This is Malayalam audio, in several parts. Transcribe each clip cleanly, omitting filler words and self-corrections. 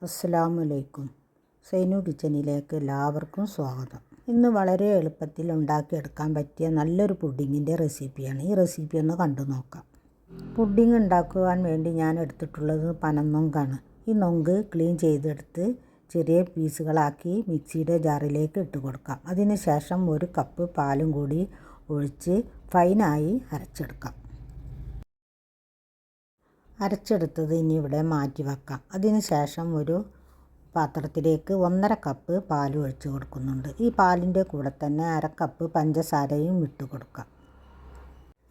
അസ്സലാമലൈക്കും. സൈനു കിച്ചണിലേക്ക് എല്ലാവർക്കും സ്വാഗതം. ഇന്ന് വളരെ എളുപ്പത്തിൽ ഉണ്ടാക്കിയെടുക്കാൻ പറ്റിയ നല്ലൊരു പുഡിങ്ങിൻ്റെ റെസിപ്പിയാണ്. ഈ റെസിപ്പി ഒന്ന് കണ്ടു നോക്കാം. പുഡിങ് ഉണ്ടാക്കുവാൻ വേണ്ടി ഞാൻ എടുത്തിട്ടുള്ളത് പനനൊങ്കാണ്. ഈ നൊങ്ക് ക്ലീൻ ചെയ്തെടുത്ത് ചെറിയ പീസുകളാക്കി മിക്സിയുടെ ജാറിലേക്ക് ഇട്ട് കൊടുക്കാം. അതിന് ശേഷം 1 കപ്പ് പാലും കൂടി ഒഴിച്ച് ഫൈനായി അരച്ചെടുക്കാം. അരച്ചെടുത്തത് ഇനി ഇവിടെ മാറ്റി വെക്കാം. അതിന് ശേഷം ഒരു പാത്രത്തിലേക്ക് 1.5 കപ്പ് പാൽ ഒഴിച്ച് കൊടുക്കുന്നുണ്ട്. ഈ പാലിൻ്റെ കൂടെ തന്നെ 1/2 കപ്പ് പഞ്ചസാരയും ഇട്ട് കൊടുക്കാം.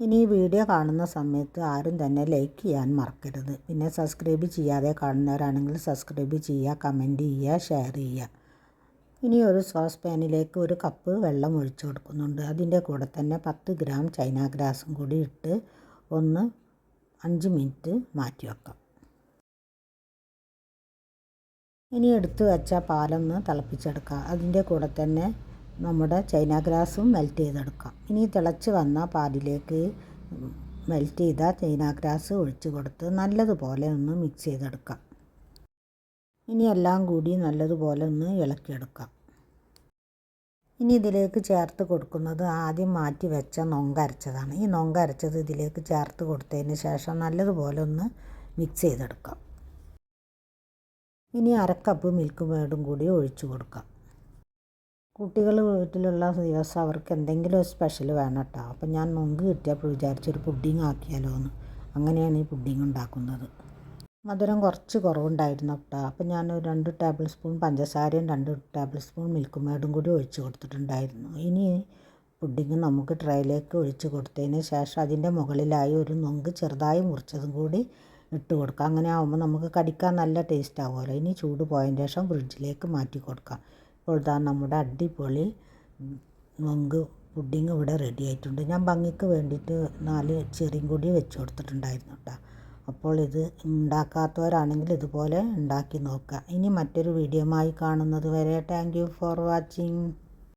ഇനി ഈ വീഡിയോ കാണുന്ന സമയത്ത് ആരും തന്നെ ലൈക്ക് ചെയ്യാൻ മറക്കരുത്. പിന്നെ സബ്സ്ക്രൈബ് ചെയ്യാതെ കാണുന്നവരാണെങ്കിൽ സബ്സ്ക്രൈബ് ചെയ്യുക, കമൻറ്റ് ചെയ്യുക, ഷെയർ ചെയ്യുക. ഇനി ഒരു സോസ് പാനിലേക്ക് 1 കപ്പ് വെള്ളം ഒഴിച്ച് കൊടുക്കുന്നുണ്ട്. അതിൻ്റെ കൂടെ തന്നെ 10 ഗ്രാം ചൈന ഗ്രാസും കൂടി ഇട്ട് 5 മിനിറ്റ് മാറ്റി വെക്കാം. ഇനി എടുത്ത് വെച്ച പാലൊന്ന് തിളപ്പിച്ചെടുക്കാം. അതിൻ്റെ കൂടെ തന്നെ നമ്മുടെ ചൈന ഗ്രാസും മെൽറ്റ് ചെയ്തെടുക്കാം. ഇനി തിളച്ച് വന്ന പാലിലേക്ക് മെൽറ്റ് ചെയ്ത ചൈന ഗ്രാസ് ഒഴിച്ച് കൊടുത്ത് നല്ലതുപോലെ ഒന്ന് മിക്സ് ചെയ്തെടുക്കാം. ഇനി എല്ലാം കൂടി നല്ലതുപോലെ ഒന്ന് ഇളക്കിയെടുക്കാം. ഇനി ഇതിലേക്ക് ചേർത്ത് കൊടുക്കുന്നത് ആദ്യം മാറ്റി വെച്ച നൊങ്ക അരച്ചതാണ്. ഈ നൊങ്ക അരച്ചത് ഇതിലേക്ക് ചേർത്ത് കൊടുത്തതിന് ശേഷം നല്ലതുപോലെ ഒന്ന് മിക്സ് ചെയ്തെടുക്കാം. ഇനി 1/2 കപ്പ് മിൽക്ക് മേഡും കൂടി ഒഴിച്ചു കൊടുക്കാം. കുട്ടികൾ വീട്ടിലുള്ള ദിവസം അവർക്ക് എന്തെങ്കിലും സ്പെഷ്യൽ വേണം കേട്ടോ. അപ്പം ഞാൻ നൊങ്ക് കിട്ടിയപ്പോൾ വിചാരിച്ചൊരു പുഡിങ് ആക്കിയാലോ എന്ന്. അങ്ങനെയാണ് ഈ പുഡിങ് ഉണ്ടാക്കുന്നത്. മധുരം കുറച്ച് കുറവുണ്ടായിരുന്നു കേട്ടോ. അപ്പം ഞാൻ 2 ടേബിൾ സ്പൂൺ പഞ്ചസാരയും 2 ടേബിൾ സ്പൂൺ മിൽക്ക് മേഡും കൂടി ഒഴിച്ച് കൊടുത്തിട്ടുണ്ടായിരുന്നു. ഇനി പുഡിങ് നമുക്ക് ട്രേയിലേക്ക് ഒഴിച്ച് കൊടുത്തതിന് ശേഷം അതിൻ്റെ മുകളിലായി ഒരു നൊങ്ക് ചെറുതായി മുറിച്ചതും കൂടി ഇട്ട് കൊടുക്കാം. അങ്ങനെ ആകുമ്പോൾ നമുക്ക് കടിക്കാൻ നല്ല ടേസ്റ്റ് ആവുമല്ലോ. ഇനി ചൂട് പോയതിന് ശേഷം ഫ്രിഡ്ജിലേക്ക് മാറ്റി കൊടുക്കാം. ഇപ്പോൾ ഇതാ നമ്മുടെ അടിപൊളി നൊങ്ക് പുഡിങ് ഇവിടെ റെഡി ആയിട്ടുണ്ട്. ഞാൻ ഭംഗിക്ക് വേണ്ടിയിട്ട് 4 ചെറിയും കൂടി വെച്ച് കൊടുത്തിട്ടുണ്ടായിരുന്നു കേട്ടോ. അപ്പോൾ ഇത് ഉണ്ടാക്കാത്തവരാണെങ്കിൽ ഇതുപോലെ ഉണ്ടാക്കി നോക്കുക. ഇനി മറ്റൊരു വീഡിയോയുമായി കാണുന്നത് വരെ താങ്ക് യു ഫോർ വാച്ചിങ്.